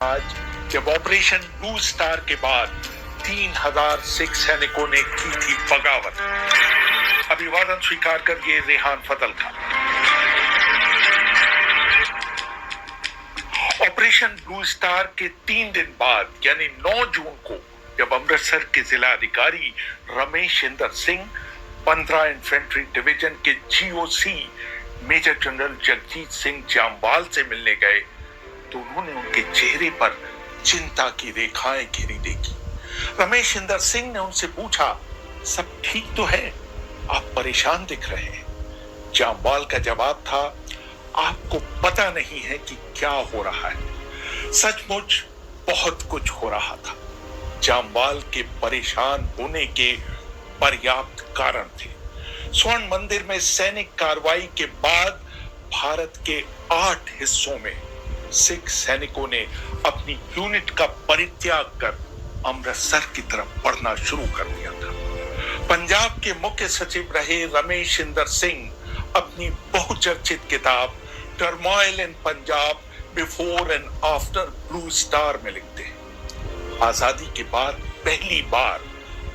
आज जब operation blue star के बाद 3000 सिख सैनिकों ने की थी बगावत, अभिवादन स्वीकार कर ये रेहान फजल खान। ऑपरेशन ब्लू स्टार के 3 दिन बाद यानी 9 जून को जब अमृतसर के जिला अधिकारी रमेश इंदर सिंह 15 इन्फेंट्री डिवीजन के GOC major general Jagjit Singh Jamwal से मिलने गए तो उन्होंने उनके चेहरे पर चिंता की रेखाएं घेरी देखी। रमेश इंदर सिंह ने उनसे पूछा, सब ठीक तो है? आप परेशान दिख रहे हैं। जामवाल का जवाब था, आपको पता नहीं है कि क्या हो रहा है। सचमुच बहुत कुछ हो रहा था। जामवाल के परेशान होने के पर्याप्त कारण थे। स्वर्ण मंदिर में सैनिक कार्रवाई के बाद भारत के 8 हिस्सों में सिख सैनिकों ने अपनी यूनिट का परित्याग कर अमृतसर की तरफ बढ़ना शुरू कर दिया था। पंजाब के मुख्य सचिव रहे रमेश इंदर सिंह अपनी बहुचर्चित किताब turmoil in Punjab before and after blue star में लिखते हैं, आजादी के बाद पहली बार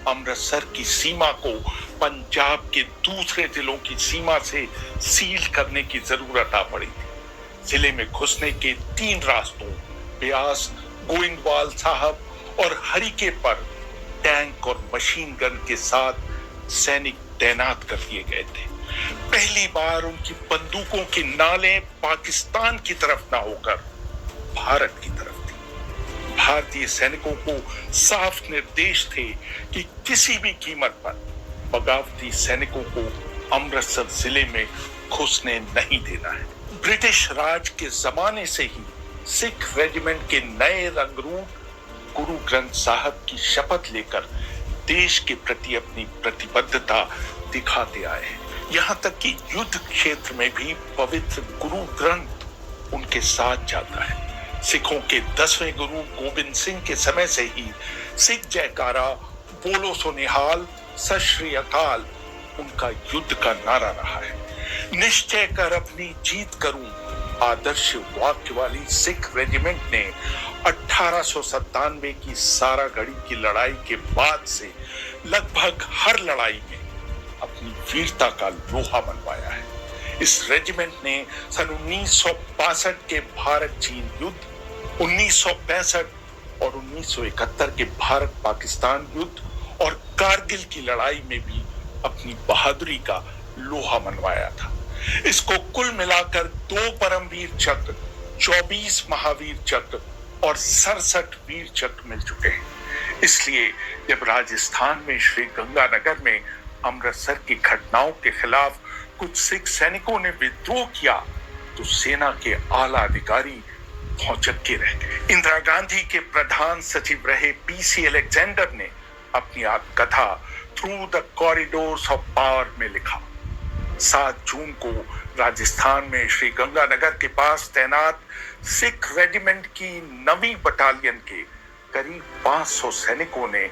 अमृतसर की सीमा को पंजाब के दूसरे जिलों की सीमा से सील करने की जरूरत आ पड़ी थी। जिले में घुसने के 3 रास्तों ब्यास, गोइंदवाल साहब और हरिके पर टैंक और मशीन गन के साथ सैनिक तैनात कर दिए गए थे। पहली बार उनकी बंदूकों के नाले पाकिस्तान की तरफ ना होकर भारत की तरफ थी। भारतीय सैनिकों को साफ निर्देश थे कि किसी भी कीमत पर बगावती सैनिकों को अमृतसर जिले में घुसने नहीं देना है। ब्रिटिश राज के जमाने से ही सिख रेजिमेंट के नए रंगरूप गुरु ग्रंथ साहब की शपथ लेकर देश के प्रति अपनी प्रतिबद्धता दिखाते आए हैं। यहाँ तक कि युद्ध क्षेत्र में भी पवित्र गुरु ग्रंथ उनके साथ जाता है। सिखों के 10वें गुरु गोविंद सिंह के समय से ही सिख जयकारा, बोलो सो निहाल, सत श्री अकाल उनका युद्ध का नारा रहा है। निश्चय कर अपनी जीत करूं आदर्श वाक्य वाली सिख रेजिमेंट ने 1897 की सारागढ़ी की लड़ाई के बाद से लगभग हर लड़ाई में अपनी वीरता का लोहा मनवाया है। इस रेजिमेंट ने सन 1962 के भारत चीन युद्ध, 1965 और 1971 के भारत पाकिस्तान युद्ध और कारगिल की लड़ाई में भी अपनी बहादुरी का लोहा मनवाया था। इसको कुल मिलाकर 2 परमवीर चक्र, 24 महावीर चक्र और 67 वीर चक्र मिल चुके हैं। इसलिए जब राजस्थान में श्री गंगानगर में अमृतसर की घटनाओं के खिलाफ कुछ सिख सैनिकों ने विद्रोह किया तो सेना के आला अधिकारी भौचक्के रह गए। इंदिरा गांधी के प्रधान सचिव रहे पीसी अलेक्जेंडर ने अपनी आत्मकथा through the corridors of power में लिखा, 7 जून को राजस्थान में श्री गंगानगर के पास तैनात सिख रेजिमेंट की 9वीं बटालियन के करीब 500 सैनिकों ने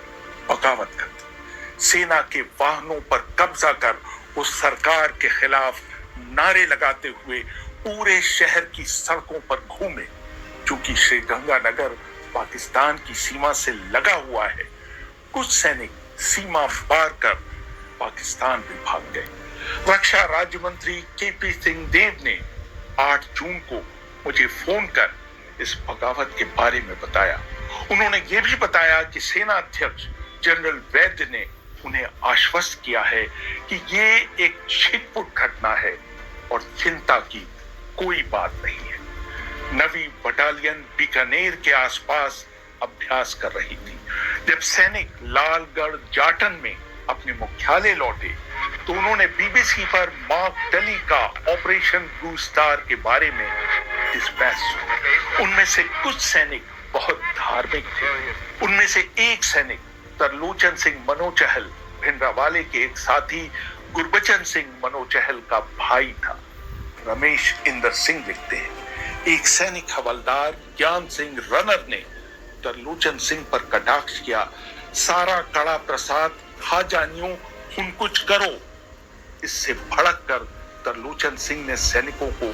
बगावत कर दी। सेना के वाहनों पर कब्जा कर उस सरकार के खिलाफ नारे लगाते हुए पूरे शहर की सड़कों पर घूमे। चूंकि श्री गंगानगर पाकिस्तान की सीमा से लगा हुआ है, कुछ सैनिक सीमा पार कर पाकिस्तान भी भाग गए। रक्षा राज्य मंत्री केपी सिंह देव ने 8 जून को मुझे फोन कर इस बगावत के बारे में बताया। उन्होंने ये भी बताया कि सेना अध्यक्ष जनरल वैद्य ने उन्हें आश्वस्त किया है कि ये एक छिटपुट घटना है और चिंता की कोई बात नहीं है। 9वीं बटालियन बीकानेर के आसपास अभ्यास कर रही थी। जब सैनिक लालगढ़ जाटन में अपने मुख्यालय लौटे तो उन्होंने बीबीसी पर मार्क टली का ऑपरेशन ब्लू स्टार के बारे में डिस्पैच सुना। उनमें से कुछ सैनिक बहुत धार्मिक थे। उनमें से एक सैनिक तरलोचन सिंह मनोचहल, भिंडरावाले के एक साथी गुरबचन सिंह मनोचहल का भाई था। रमेश इंदर सिंह लिखते हैं, एक सैनिक हवलदार ज्ञान सिंह रनर ने तरलोचन सिंह पर कटाक्ष किया, सारा कड़ा प्रसाद खा जानियो हुन कुछ करो। इससे भड़क कर तरलोचन सिंह ने सैनिकों को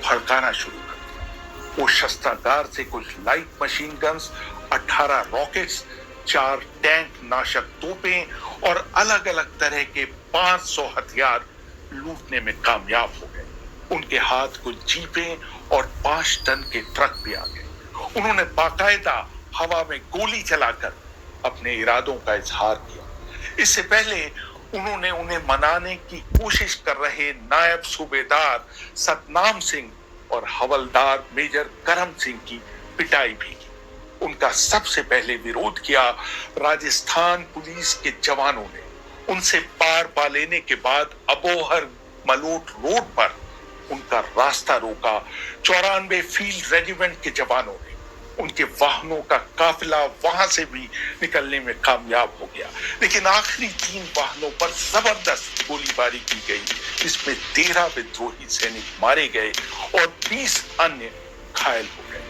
भड़काना शुरू कर दिया। वो शस्त्रागार से कुछ light machine guns, 18 rockets, 4 tank नाशक तोपें और अलग अलग तरह के 500 हथियार लूटने में कामयाब हो गए। उनके हाथ कुछ जीपें और 5 टन के ट्रक भी आ गए। उन्होंने बाकायदा हवा में गोली चलाकर अपने इरादों का इजहार किया। इससे पहले उन्होंने उन्हें मनाने की कोशिश कर रहे नायब सूबेदार सतनाम सिंह और हवलदार मेजर करम सिंह की पिटाई भी की। उनका सबसे पहले विरोध किया राजस्थान पुलिस के जवानों ने। उनसे पार पा लेने के बाद अबोहर मलोट रोड पर उनका रास्ता रोका। 94 फील्ड रेजिमेंट के जवानों ने उनके वाहनों का काफिला वहां से भी निकलने में कामयाब हो गया, लेकिन आखिरी 3 वाहनों पर जबरदस्त गोलीबारी की गई, जिसमें 13 विद्रोही सैनिक मारे गए और 20 अन्य घायल हो गए।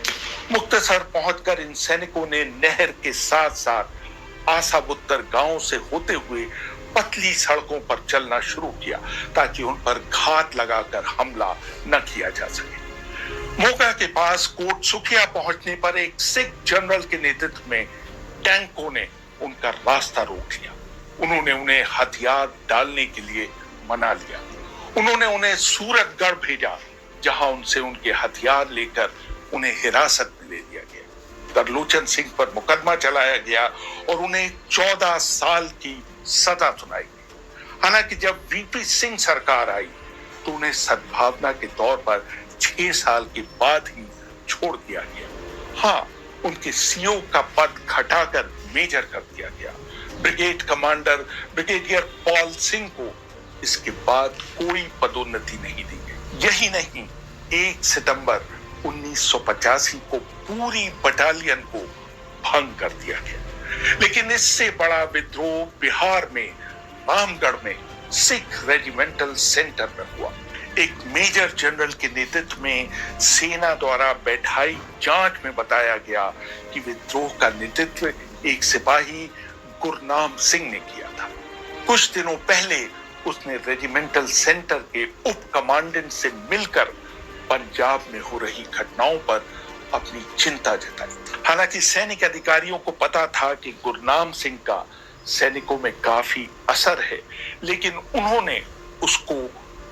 मुख्तसर पहुंचकर इन सैनिकों ने नहर के साथ साथ आसाबुत्तर गांव से होते हुए पतली सड़कों पर चलना शुरू किया ताकि उन पर घात लगाकर हमला न किया जा सके। मोगा के पास कोट सुखिया पहुंचने पर एक सिख जनरल के नेतृत्व में टैंकों ने उनका रास्ता रोक लिया। उन्होंने उन्हें हथियार डालने के लिए मना लिया। उन्होंने उन्हें सूरतगढ़ भेजा, जहां उनसे उनके हथियार लेकर उन्हें हिरासत में ले लिया गया। तरलोचन सिंह पर मुकदमा चलाया गया और उन्हें 14 साल की सजा सुनाई गई। हालांकि जब वीपी सिंह सरकार आई तो उन्हें सद्भावना के तौर पर 6 साल के बाद ही छोड़ दिया गया। हाँ, उनके सीओ का पद घटाकर मेजर कर दिया गया। Brigade commander brigadier Paul Singh को इसके बाद कोई पदोन्नति नहीं दी गई। यही नहीं, 1 सितंबर 1985 को पूरी बटालियन को भंग कर दिया गया। लेकिन इससे बड़ा विद्रोह बिहार में रामगढ़ में सिख रेजिमेंटल सेंटर में हुआ। एक मेजर जनरल के नेतृत्व में सेना द्वारा बैठाई जांच में बताया गया कि विद्रोह का नेतृत्व एक सिपाही गुरनाम सिंह ने किया था। कुछ दिनों पहले उसने रेजिमेंटल सेंटर के उप कमांडेंट से मिलकर पंजाब में हो रही घटनाओं पर अपनी चिंता जताई। हालांकि सैनिक अधिकारियों को पता था कि गुरनाम सिंह का सैनिकों में काफी असर है, लेकिन उन्होंने उसको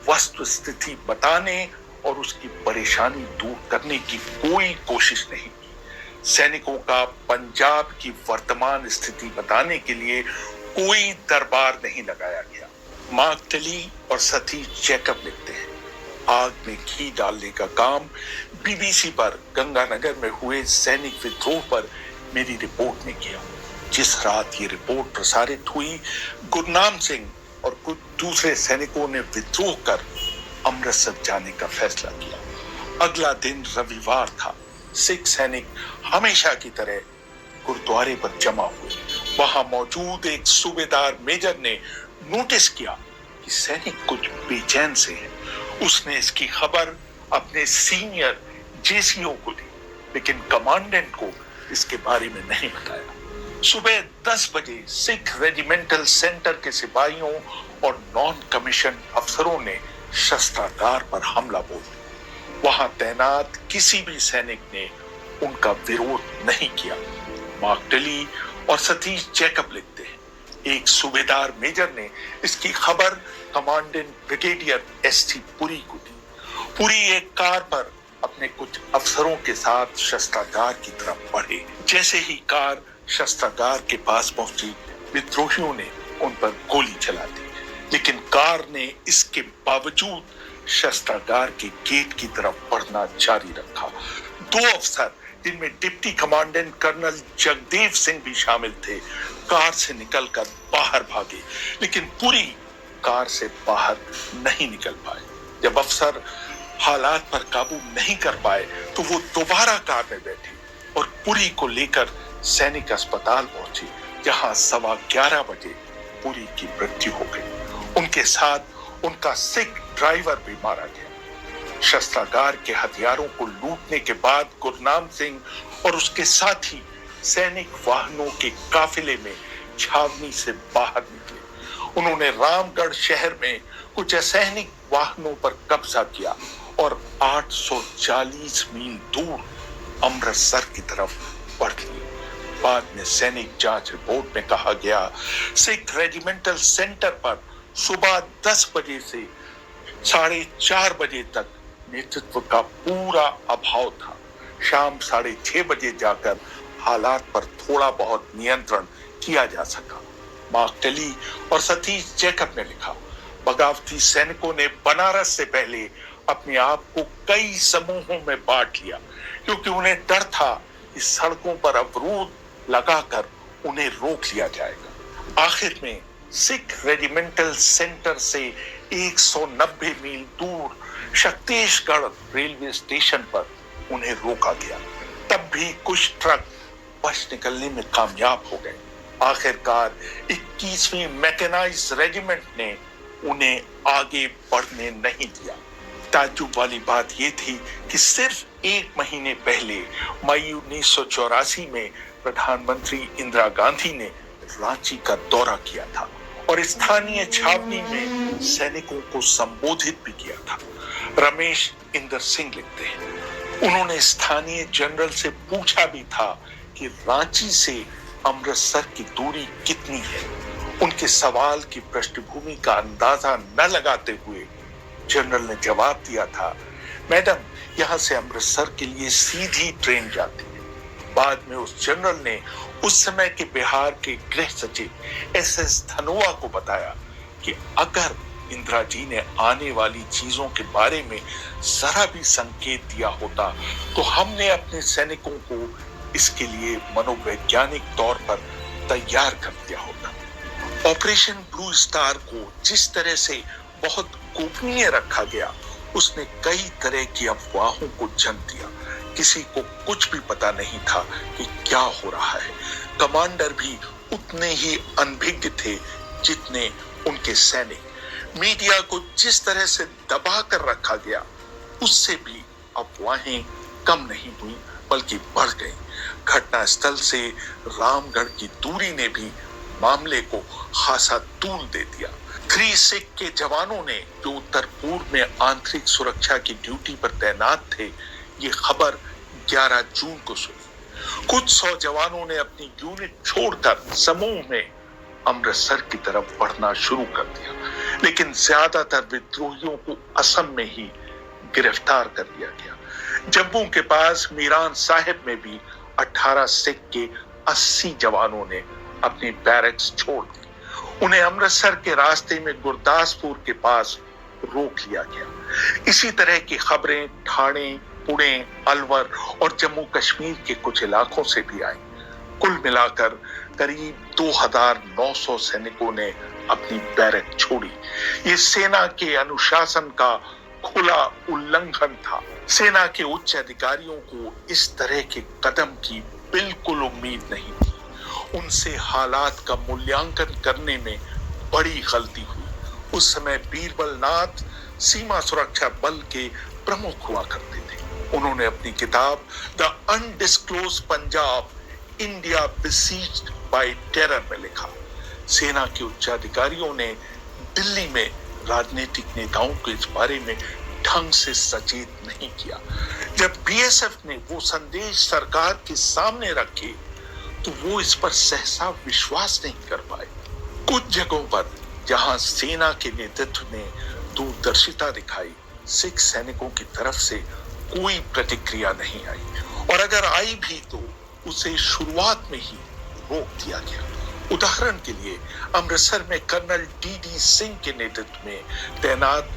वस्तु स्थिति बताने और उसकी परेशानी दूर करने की कोई कोशिश नहीं की। सैनिकों का पंजाब की वर्तमान स्थिति बताने के लिए कोई दरबार नहीं लगाया गया। मार्क टली और सतीश जैकब लिखते हैं, आग में घी डालने का काम बीबीसी पर गंगानगर में हुए सैनिक विद्रोह पर मेरी रिपोर्ट ने किया। जिस रात ये रिपोर्ट प्रसारित हुई, गुरनाम सिंह और कुछ दूसरे सैनिकों ने विद्रोह कर अमृतसर जाने का फैसला किया। अगला दिन रविवार था। सिख सैनिक हमेशा की तरह गुरुद्वारे पर जमा हुए। वहां मौजूद एक सूबेदार मेजर ने नोटिस किया कि सैनिक कुछ बेचैन से हैं। उसने इसकी खबर अपने सीनियर जेसीओ को दी, लेकिन कमांडेंट को इसके बारे में नहीं बताया। सुबह 10 बजे सिख रेजिमेंटल सेंटर के सिपाहियों और नॉन कमीशन अफसरों ने शस्त्रागार पर हमला बोल दिया। वहां तैनात किसी भी सैनिक ने उनका विरोध नहीं किया। मार्क टली और सतीश जैकब लिखते हैं, एक सूबेदार मेजर ने इसकी खबर कमांडेंट ब्रिगेडियर एसटी पुरी को दी। पुरी एक कार पर अपने कुछ अफसरों के साथ शस्त्रागार की तरफ बढ़े। जैसे ही कार शस्त्रागार के पास पहुंची, विद्रोहियों ने उन पर गोली चला दी, लेकिन कार ने इसके बावजूद शस्त्रागार के गेट की तरफ बढ़ना जारी रखा। 2 अफसर, जिनमें deputy commandant colonel Jagdev Singh भी शामिल थे, कार से निकलकर बाहर भागे, लेकिन पूरी कार से बाहर नहीं निकल पाए। जब अफसर हालात पर काबू नहीं कर पाए तो वो दोबारा कार में बैठे और पुरी को लेकर सैनिक अस्पताल पहुंचे, जहां 11:15 बजे पुरी की मृत्यु हो गई। उनके साथ उनका सिख ड्राइवर भी मारा गया। शस्त्रागार के हथियारों को लूटने के बाद गुरनाम सिंह और उसके साथी सैनिक वाहनों के काफिले में छावनी से बाहर निकले। उन्होंने रामगढ़ शहर में कुछ असैनिक वाहनों पर कब्जा किया और 840 मील दूर अमृतसर की तरफ बढ़ ली। बाद में सैनिक जांच रिपोर्ट में कहा गया, सिख रेजिमेंटल सेंटर पर सुबह 10 बजे से 4:30 बजे तक नेतृत्व का पूरा अभाव था। शाम 6:30 बजे जाकर हालात पर थोड़ा बहुत नियंत्रण किया जा सका। मार्क टेली और सतीश जैकब ने लिखा, बगावती सैनिकों ने बनारस से पहले अपने आप को कई समूहों में बांट लिया, क्योंकि उन्हें डर था कि सड़कों पर अवरोध लगाकर उन्हें रोक लिया जाएगा। आखिर में सिख रेजिमेंटल सेंटर से 190 मील दूर शक्तिशगढ़ रेलवे स्टेशन पर उन्हें रोका गया। तब भी कुछ ट्रक बच निकलने में कामयाब हो गए। आखिरकार 21वीं मैकेनाइज्ड रेजिमेंट ने उन्हें आगे बढ़ने नहीं दिया। ताज्जुब वाली बात यह थी कि सिर्फ 1 महीने पहले मई 1984 में प्रधानमंत्री इंदिरा गांधी ने रांची का दौरा किया था और स्थानीय छावनी में सैनिकों को संबोधित भी किया था। रमेश इंदर सिंह लिखते हैं, उन्होंने स्थानीय जनरल से पूछा भी था कि रांची से अमृतसर की दूरी कितनी है। उनके सवाल की पृष्ठभूमि का अंदाजा न लगाते हुए जनरल ने जवाब दिया था, मैडम, यहां से अमृतसर के लिए सीधी ट्रेन जाती है। बाद में उस जनरल ने उस समय के बिहार के गृह सचिव एसएस धनोआ को बताया कि अगर इंदिरा जी ने आने वाली चीजों के बारे में जरा भी संकेत दिया होता तो हमने अपने सैनिकों को इसके लिए मनोवैज्ञानिक तौर पर तैयार कर दिया होता। ऑपरेशन ब्लू स्टार को जिस तरह से बहुत गोपनीय रखा गया, उसने कई तरह की अफवाहों को जन्म दिया। किसी को कुछ भी पता नहीं था कि क्या हो रहा है। कमांडर भी उतने ही अनभिज्ञ थे जितने उनके सैनिक। मीडिया को जिस तरह से दबा कर रखा गया, उससे भी अफवाहें कम नहीं हुई बल्कि बढ़ गई। घटनास्थल से रामगढ़ की दूरी ने भी मामले को खासा तूल दे दिया। 3 सिख के जवानों ने जो उत्तर पूर्व में आंतरिक सुरक्षा की ड्यूटी पर तैनात थे, ये खबर 11 जून को सुनी। कुछ 100 जवानों ने अपनी यूनिट छोड़कर समूह में अमृतसर की तरफ बढ़ना शुरू कर दिया, लेकिन ज्यादातर विद्रोहियों को असम में ही गिरफ्तार कर लिया गया। जम्मू के पास मीरान साहिब में भी 18 सिख के 80 जवानों ने अपनी बैरक्स छोड़ दी। उन्हें अमृतसर के रास्ते में गुरदासपुर के पास रोक लिया गया। इसी तरह की खबरें ठाणे, पुणे, अलवर और जम्मू कश्मीर के कुछ इलाकों से भी आई। कुल मिलाकर करीब 2900 सैनिकों ने अपनी बैरक छोड़ी। ये सेना के अनुशासन का खुला उल्लंघन था। सेना के उच्च अधिकारियों को इस तरह के कदम की बिल्कुल उम्मीद नहीं थी। उनसे हालात का मूल्यांकन करने में बड़ी गलती हुई। उस समय बीरबल नाथ सीमा सुरक्षा बल के प्रमुख हुआ करते थे। उन्होंने अपनी किताब the undisclosed Punjab, India besieged by terror में लिखा, सेना के उच्चाधिकारियों ने दिल्ली में राजनीतिक नेताओं को इस बारे में ढंग से सचेत नहीं किया। जब बीएसएफ ने वो संदेश सरकार के सामने रखे तो वो इस पर सहसा विश्वास नहीं कर पाए। कुछ जगहों पर जहां सेना के नेतृत्व ने दूरदर्शिता दिखाई, सिख सैनिकों की तरफ से कोई प्रतिक्रिया नहीं आई, और अगर आई भी तो उसे शुरुआत में ही रोक दिया गया। उदाहरण के लिए अमृतसर में कर्नल डी सिंह के नेतृत्व में तैनात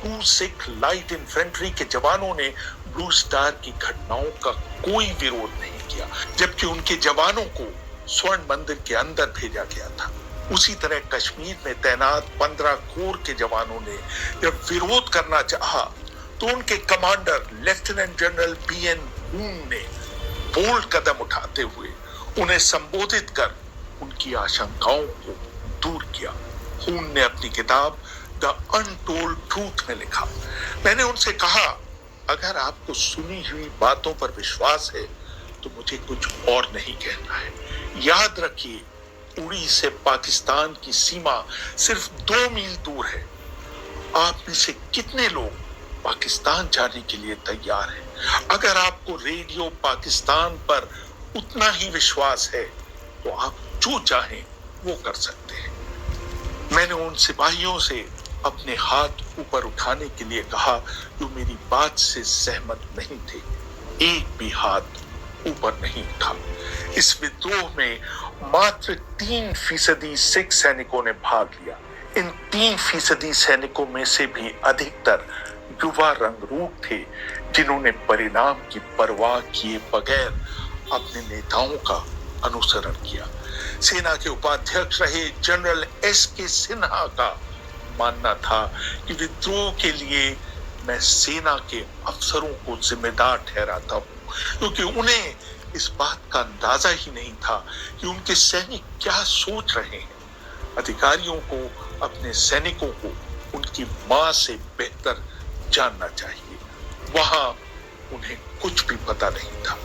2 सिख लाइट इन्फेंट्री के जवानों ने ब्लू स्टार की घटनाओं का कोई विरोध नहीं किया, जबकि उनके जवानों को स्वर्ण मंदिर के अंदर भेजा गया था। उसी तरह कश्मीर में तैनात 15 कोर के जवानों ने जब विरोध करना चाहा तो उनके कमांडर लेफ्टिनेंट जनरल बीएन हून ने बोल्ड कदम उठाते हुए उन्हें संबोधित कर उनकी आशंकाओं को दूर किया। हून ने अपनी किताब द अनटोल्ड ट्रूथ में लिखा, मैंने उनसे कहा, अगर आपको सुनी हुई बातों पर विश्वास है तो मुझे कुछ और नहीं कहना है। याद रखिए, उड़ी से पाकिस्तान की सीमा सिर्फ 2 मील दूर है। आप में से कितने लोग पाकिस्तान जाने के लिए तैयार हैं। अगर आपको रेडियो पाकिस्तान पर उतना ही विश्वास है तो आप जो चाहें वो कर सकते हैं। मैंने उन सिपाहियों से अपने हाथ ऊपर उठाने के लिए कहा जो मेरी बात से सहमत नहीं थे। एक भी हाथ ऊपर नहीं उठा। इस विद्रोह में मात्र 3% सिख सैनिकों ने भाग लिया। इन 3% सैनिकों में से भी अधिकतर युवा रंगरूप थे जिन्होंने परिणाम की परवाह किए बगैर अपने नेताओं का अनुसरण किया। सेना के उपाध्यक्ष रहे जनरल एस.के. सिन्हा का मानना था कि विद्रोह के लिए मैं सेना के अफसरों को जिम्मेदार ठहराता हूं, क्योंकि उन्हें इस बात का अंदाजा ही नहीं था कि उनके सैनिक क्या सोच रहे हैं। अधिकारियों को अपने सैनिकों को उनकी मां से बेहतर जानना चाहिए। वहां उन्हें कुछ भी पता नहीं था।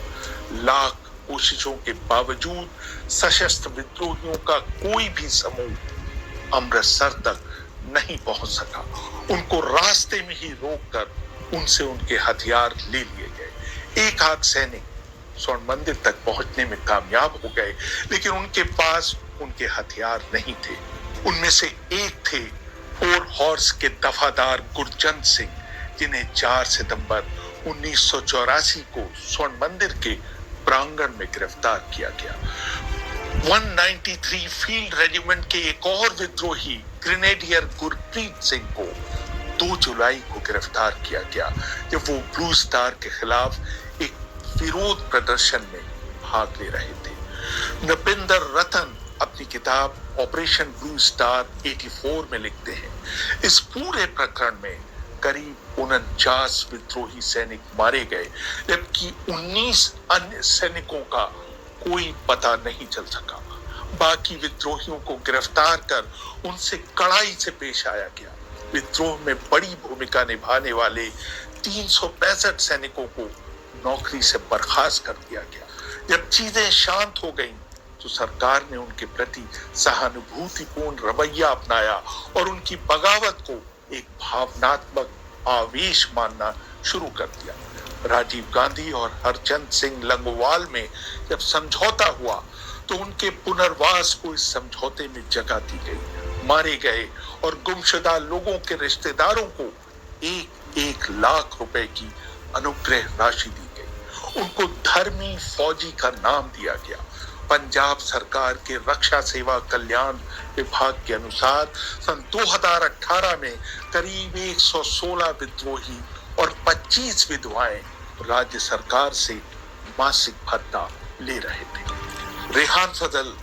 लाख कोशिशों के बावजूद सशस्त्र विद्रोहियों का कोई भी समूह अमृतसर तक नहीं पहुंच सका। उनको रास्ते में ही रोककर उनसे उनके हथियार ले लिए गए। एक आध सैनिक स्वर्ण मंदिर तक पहुंचने में कामयाब हो गए, लेकिन उनके पास उनके हथियार नहीं थे। उनमें से एक थे 4 हॉर्स के दफादार गुरजंत सिंह, जिन्हें 4 सितंबर 1984 को स्वर्ण मंदिर के प्रांगण में गिरफ्तार किया गया। 193 फील्ड रेजिमेंट के एक और विद्रोही ग्रेनेडियर गुरप्रीत सिंह को 2 जुलाई को गिरफ्तार किया गया, जब वो ब्लू स्टार के खिलाफ एक विरोध प्रदर्शन में भाग ले रहे थे। नपिंदर रतन अपनी किताब ऑपरेशन ब्लू स्टार 84 में लिखते हैं, इस पूरे प्रकरण में करीब 49 विद्रोही सैनिक मारे गए, जबकि 19 अन्य सैनिकों का कोई पता नहीं चल सका। बाकी विद्रोहियों को गिरफ्तार कर उनसे कड़ाई से पेश आया गया। विद्रोह में बड़ी भूमिका निभाने वाले 365 सैनिकों को नौकरी से बर्खास्त कर दिया गया। जब चीजें शांत हो गईं, तो सरकार ने उनके प्रति सहानुभूतिपूर्ण रवैया अपनाया और उनकी बगावत को एक भावनात्मक आवेश मानना शुरू कर दिया। राजीव गांधी और हरचंद सिंह लंगोवाल में जब समझौता हुआ, तो उनके पुनर्वास को इस समझौते में जगह दी गई। मारे गए और गुमशुदा लोगों के रिश्तेदारों को 1-1 लाख रुपए की अनुग्रह राशि दी गई। उनको धर्मी फौजी का नाम दिया गया। पंजाब सरकार के रक्षा सेवा कल्याण विभाग के अनुसार सन 2018 में करीब 116 विद्रोही और 25 विधवाएं राज्य सरकार से मासिक भत्ता ले रहे थे। रेहान फजल